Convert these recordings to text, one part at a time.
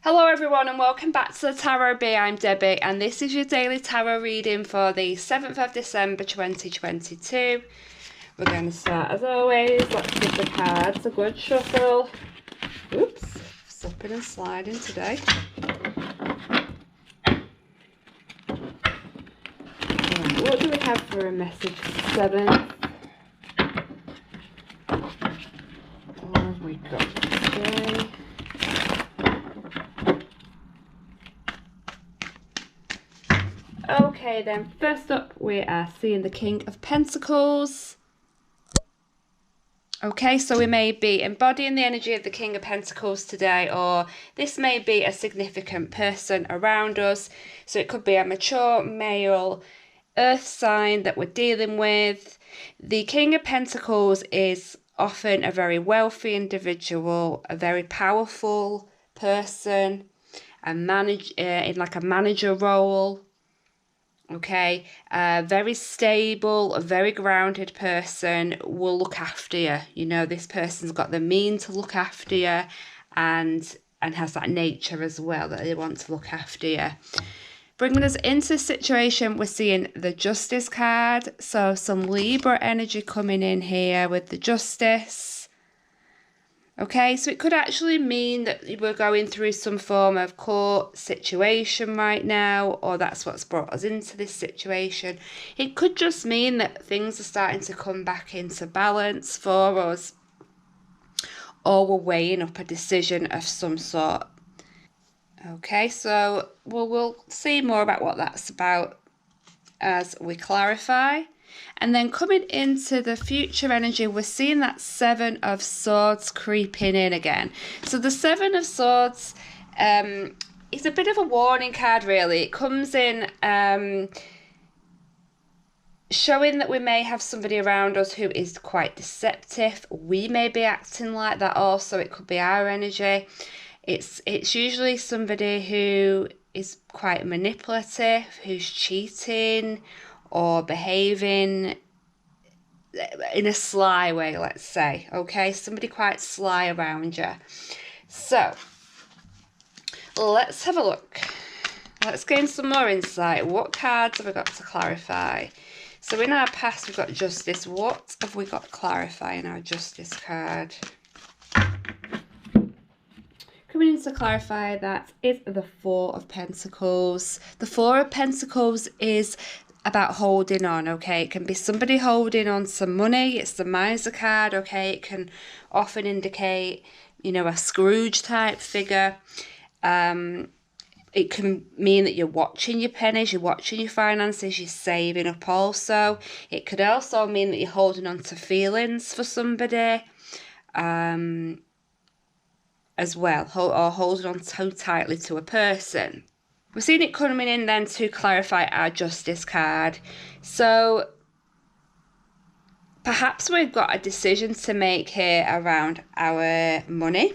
Hello everyone and welcome back to the Tarot Bee. I'm Debbie and this is your daily tarot reading for the 7th of December 2022. We're going to start as always. Let's give the cards a good shuffle. Oops, slipping and sliding today. Right, what do we have for a message 7? What have we got today? Okay then, first up we are seeing the King of Pentacles. Okay, so we may be embodying the energy of the King of Pentacles today, or this may be a significant person around us. So it could be a mature male earth sign that we're dealing with. The King of Pentacles is often a very wealthy individual, a very powerful person, in like a manager role. Okay, very stable, a very grounded person will look after you. You know, this person's got the means to look after you and has that nature as well that they want to look after you. Bringing us into the situation, we're seeing the Justice card. So some Libra energy coming in here with the Justice. Okay, so it could actually mean that we're going through some form of court situation right now, or that's what's brought us into this situation. It could just mean that things are starting to come back into balance for us, or we're weighing up a decision of some sort. Okay, so we'll see more about what that's about as we clarify. And then coming into the future energy, we're seeing that 7 of Swords creeping in again. So the 7 of Swords is a bit of a warning card, really. It comes in showing that we may have somebody around us who is quite deceptive. We may be acting like that also. It could be our energy. It's usually somebody who is quite manipulative, who's cheating, or behaving in a sly way, let's say. Okay, somebody quite sly around you. So let's have a look. Let's gain some more insight. What cards have we got to clarify? So in our past we've got Justice. What have we got to clarify in our Justice card? Coming in to clarify, that is the 4 of Pentacles. The 4 of Pentacles is about holding on. Okay, it can be somebody holding on to money. It's the Miser card. Okay, it can often indicate, you know, a Scrooge type figure. It can mean that you're watching your pennies, you're watching your finances, you're saving up also. It could also mean that you're holding on to feelings for somebody as well, or holding on so tightly to a person. We're seeing it coming in then to clarify our Justice card. So perhaps we've got a decision to make here around our money.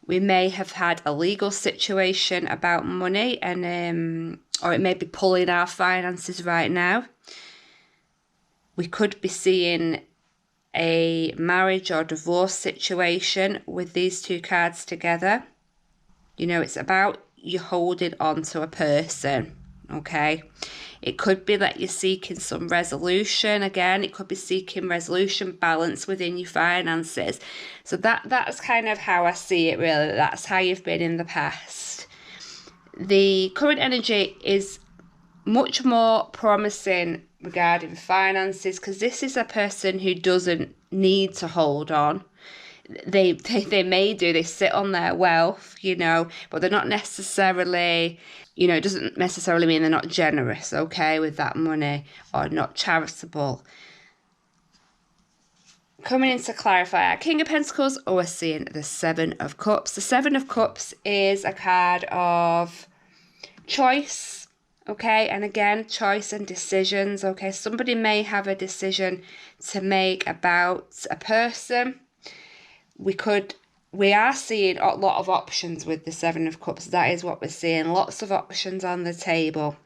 We may have had a legal situation about money, and or it may be pulling our finances right now. We could be seeing a marriage or divorce situation with these two cards together. You know, it's about you holding on to a person. Okay, it could be that you're seeking some resolution. Again, it could be seeking resolution, balance within your finances. So that's kind of how I see it, really. That's how you've been in the past. The current energy is much more promising regarding finances, because this is a person who doesn't need to hold on. They may do, they sit on their wealth, you know, but they're not necessarily, you know, it doesn't necessarily mean they're not generous, okay, with that money, or not charitable. Coming in to clarify our King of Pentacles, we're seeing the 7 of Cups. The 7 of Cups is a card of choice, okay, and again, choice and decisions, okay. Somebody may have a decision to make about a person. We are seeing a lot of options with the 7 of Cups. That is what we're seeing. Lots of options on the table.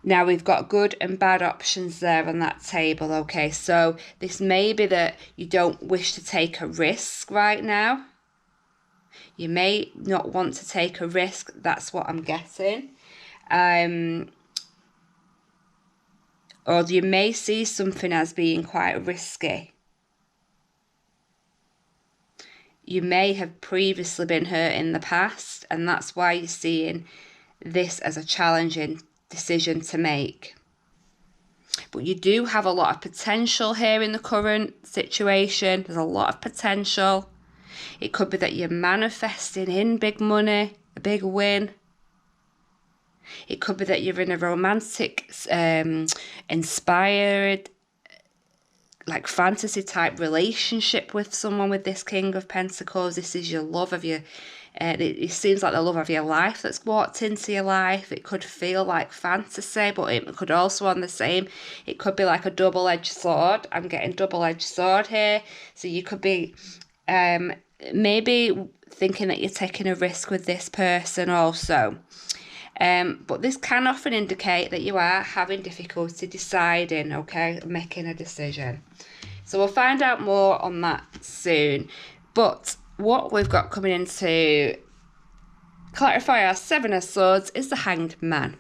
Now we've got good and bad options there on that table, okay? So this may be that you don't wish to take a risk right now. You may not want to take a risk, that's what I'm getting. Or you may see something as being quite risky. You may have previously been hurt in the past, and that's why you're seeing this as a challenging decision to make. But you do have a lot of potential here in the current situation. There's a lot of potential. It could be that you're manifesting in big money, a big win. It could be that you're in a romantic, inspired, like fantasy type relationship with someone with this King of Pentacles. This is your love of your, it seems like the love of your life that's walked into your life. It could feel like fantasy, but it could also on the same, it could be like a double-edged sword. I'm getting double-edged sword here. So you could be maybe thinking that you're taking a risk with this person also. But this can often indicate that you are having difficulty deciding, okay, making a decision. So we'll find out more on that soon. But what we've got coming in to clarify our Seven of Swords is the Hanged Man,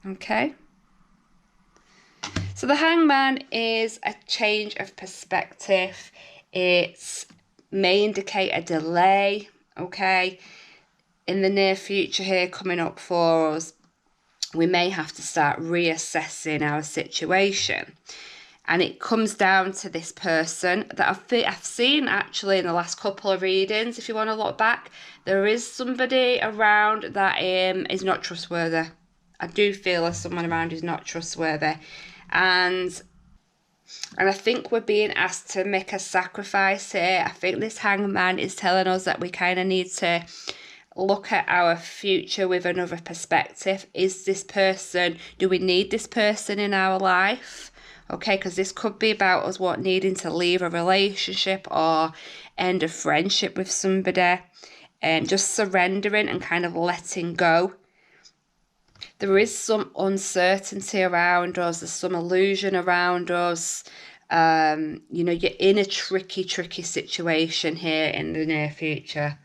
okay? So the Hanged Man is a change of perspective. It may indicate a delay, okay? In the near future here coming up for us, we may have to start reassessing our situation. And it comes down to this person that I've seen actually in the last couple of readings. If you want to look back, there is somebody around that is not trustworthy. I do feel there's someone around who's not trustworthy. And I think we're being asked to make a sacrifice here. I think this Hanged Man is telling us that we kind of need to look at our future with another perspective. Is this person, do we need this person in our life? Okay, because this could be about us needing to leave a relationship or end a friendship with somebody, and just surrendering and kind of letting go. There is some uncertainty around us. There's some illusion around us. You know, you're in a tricky situation here in the near future.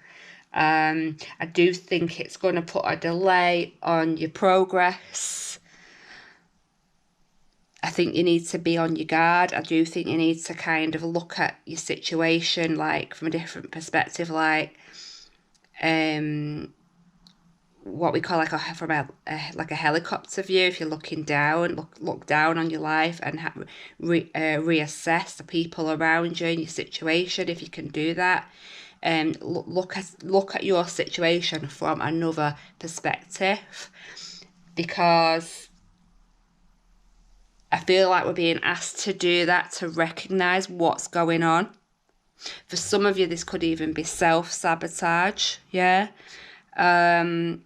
I do think it's going to put a delay on your progress. I think you need to be on your guard. I do think you need to kind of look at your situation like from a different perspective, like what we call like a helicopter view. If you're looking down, look down on your life and reassess the people around you and your situation. If you can do that. Look at your situation from another perspective, because I feel like we're being asked to do that, to recognise what's going on. For some of you, this could even be self-sabotage, yeah? But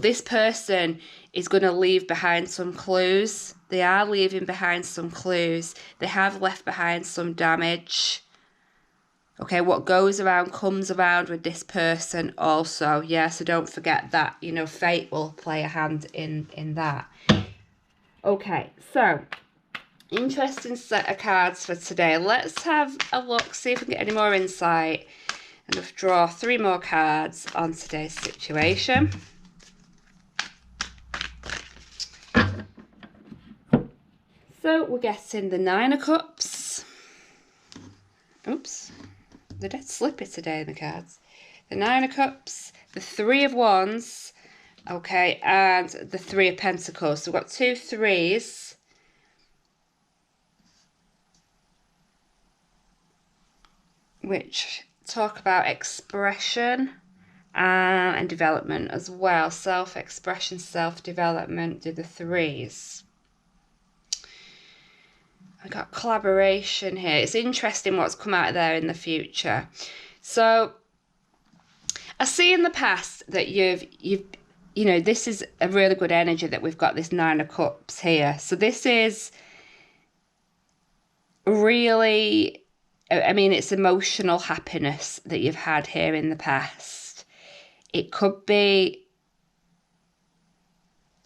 this person is going to leave behind some clues. They are leaving behind some clues. They have left behind some damage. Okay, what goes around comes around with this person also, yeah, so don't forget that, you know, fate will play a hand in that. Okay, so, interesting set of cards for today. Let's have a look, see if we can get any more insight, and I'll draw 3 more cards on today's situation. So, we're getting the 9 of Cups. Oops. They're dead slippy today in the cards. The 9 of Cups, the 3 of Wands, okay, and the 3 of Pentacles. So we've got 2 3s. Which talk about expression and development as well. Self-expression, self-development, do the 3s. I got collaboration here. It's interesting what's come out of there in the future. So I see in the past that you've you know, this is a really good energy that we've got this 9 of Cups here. So this is really, I mean, it's emotional happiness that you've had here in the past. It could be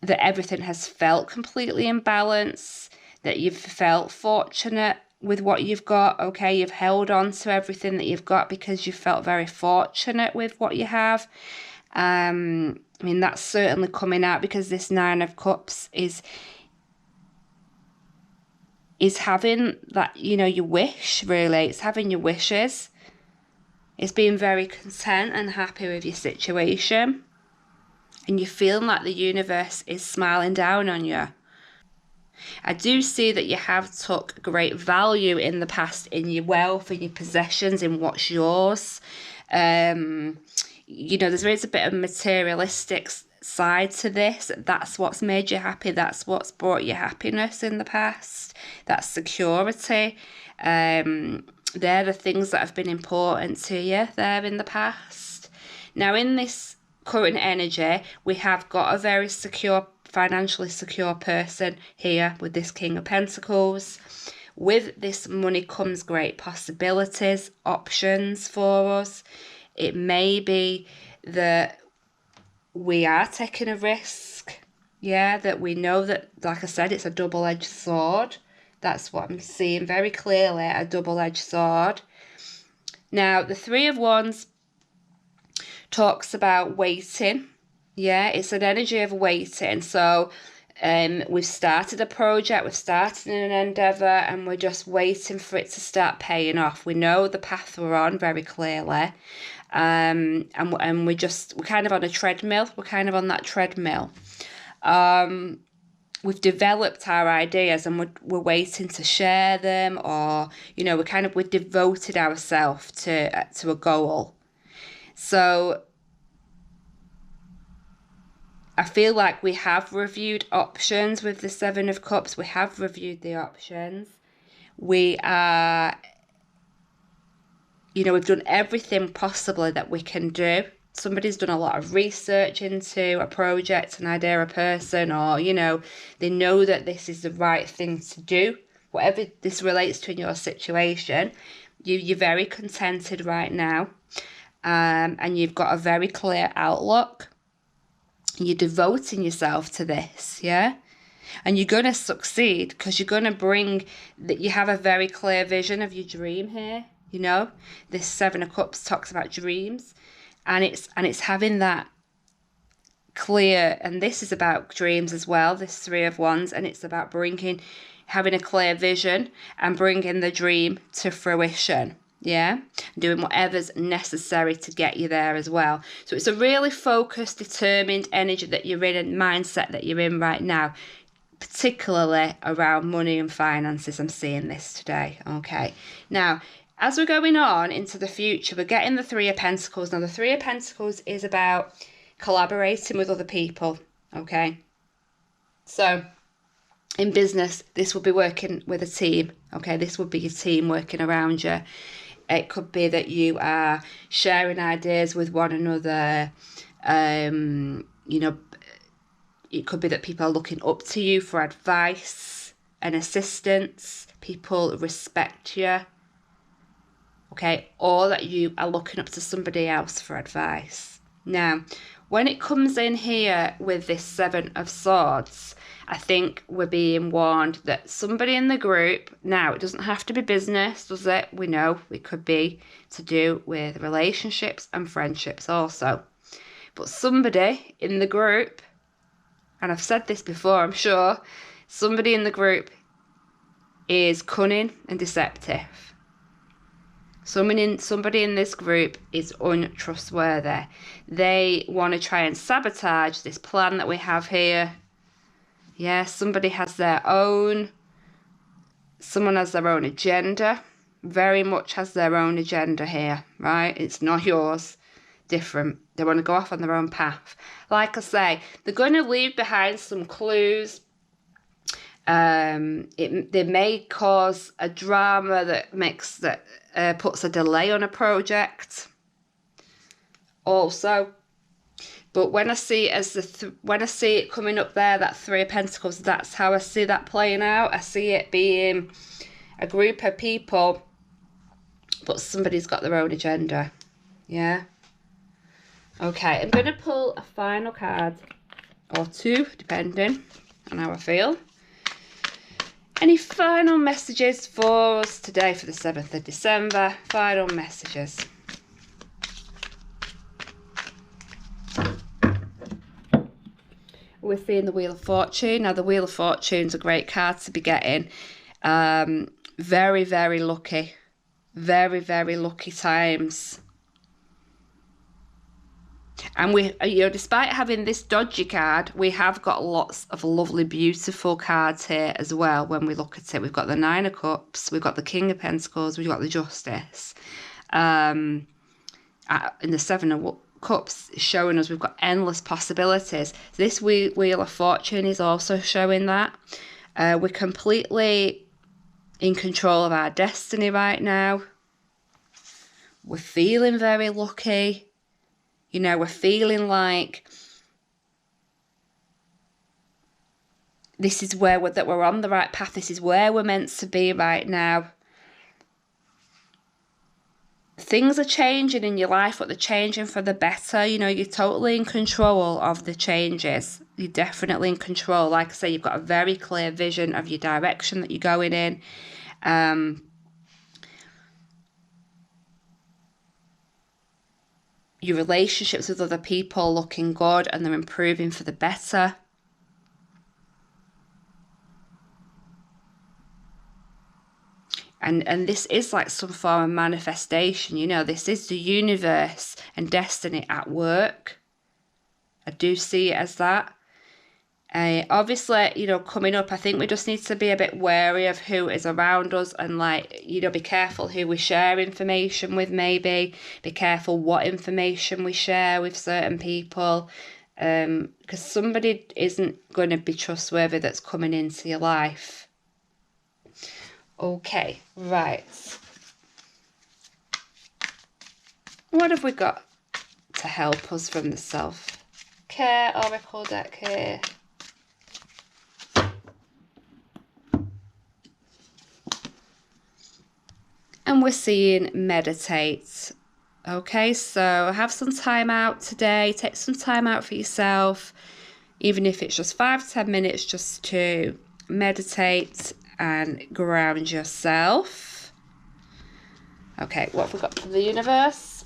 that everything has felt completely in balance, that you've felt fortunate with what you've got, okay? You've held on to everything that you've got because you felt very fortunate with what you have. I mean, that's certainly coming out because this Nine of Cups is having that, you know, your wish, really. It's having your wishes. It's being very content and happy with your situation. And you're feeling like the universe is smiling down on you. I do see that you have took great value in the past in your wealth, in your possessions, in what's yours. You know, there is a bit of materialistic side to this. That's what's made you happy. That's what's brought you happiness in the past. That's security. They're the things that have been important to you there in the past. Now, in this current energy, we have got a very secure, financially secure person here with this King of Pentacles. With this money comes great possibilities, options for us. It may be that we are taking a risk. Yeah, that we know that, like I said, it's a double-edged sword. That's what I'm seeing very clearly, a double-edged sword. Now, the Three of Wands talks about waiting. Yeah, it's an energy of waiting. So we've started a project, we've started an endeavour, and we're just waiting for it to start paying off. We know the path we're on very clearly. And we're kind of on a treadmill. We're kind of on that treadmill. We've developed our ideas and we're waiting to share them, or, you know, we've devoted ourselves to a goal. So I feel like we have reviewed options with the Seven of Cups. We have reviewed the options. We are, you know, we've done everything possibly that we can do. Somebody's done a lot of research into a project, an idea, a person, or, you know, they know that this is the right thing to do. Whatever this relates to in your situation, you're very contented right now, and you've got a very clear outlook. You're devoting yourself to this, yeah? And you're going to succeed because you're going to bring that. You have a very clear vision of your dream here, you know? This Seven of Cups talks about dreams. And it's having that clear, and this is about dreams as well, this Three of Wands, and it's about having a clear vision and bringing the dream to fruition, yeah? Doing whatever's necessary to get you there as well. So it's a really focused, determined energy that you're in, and mindset that you're in right now, particularly around money and finances. I'm seeing this today, okay? Now, as we're going on into the future, we're getting the Three of Pentacles. Now, the Three of Pentacles is about collaborating with other people, okay? So, in business, this will be working with a team, okay? This would be your team working around you. It could be that you are sharing ideas with one another. You know, it could be that people are looking up to you for advice and assistance. People respect you. Okay, or that you are looking up to somebody else for advice. Now, when it comes in here with this Seven of Swords, I think we're being warned that somebody in the group, now it doesn't have to be business, does it? We know it could be to do with relationships and friendships also. But somebody in the group, and I've said this before, I'm sure, somebody in the group is cunning and deceptive. Somebody in this group is untrustworthy. They want to try and sabotage this plan that we have here. Yeah, somebody has someone has their own agenda. Very much has their own agenda here, right? It's not yours. Different. They want to go off on their own path. Like I say, they're going to leave behind some clues. They may cause a drama that puts a delay on a project also. But when I see it coming up there, that Three of Pentacles, that's how I see that playing out. I see it being a group of people, but somebody's got their own agenda. Yeah. Okay, I'm going to pull a final card or 2, depending on how I feel. Any final messages for us today for the 7th of December? Final messages. We're seeing the Wheel of Fortune. Now, the Wheel of Fortune's a great card to be getting. Very, very lucky. Very, very lucky times. And we, despite having this dodgy card, we have got lots of lovely, beautiful cards here as well. When we look at it, we've got the 9 of Cups, we've got the King of Pentacles, we've got the Justice. In the 7 of Cups is showing us we've got endless possibilities. This Wheel of Fortune is also showing that. We're completely in control of our destiny right now. We're feeling very lucky. We're feeling like this is where that we're on the right path. This is where we're meant to be right now. Things are changing in your life, but they're changing for the better. You're totally in control of the changes. You're definitely in control. Like I say, you've got a very clear vision of your direction that you're going in. Your relationships with other people looking good and they're improving for the better. And this is like some form of manifestation, this is the universe and destiny at work. I do see it as that. Obviously, coming up, I think we just need to be a bit wary of who is around us and be careful who we share information with maybe. Be careful what information we share with certain people. Because somebody isn't going to be trustworthy that's coming into your life. Okay, right. What have we got to help us from the self-care oracle deck here? And we're seeing meditate. Okay, so have some time out today. Take some time out for yourself. Even if it's just 5 to 10 minutes just to meditate and ground yourself. Okay, what have we got from the universe?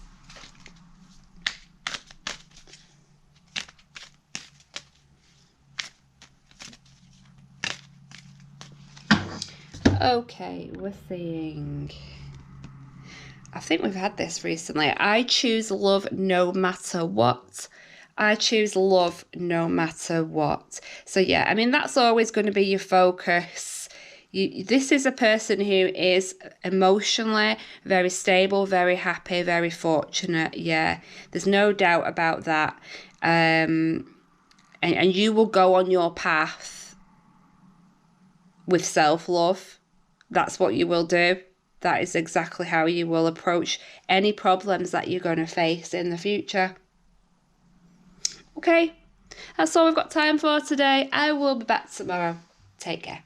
Okay, we're seeing... I think we've had this recently. I choose love no matter what. I choose love no matter what. So yeah, I mean, that's always going to be your focus. This is a person who is emotionally very stable, very happy, very fortunate. Yeah, there's no doubt about that. And you will go on your path with self-love. That's what you will do. That is exactly how you will approach any problems that you're going to face in the future. Okay, that's all we've got time for today. I will be back tomorrow. Take care.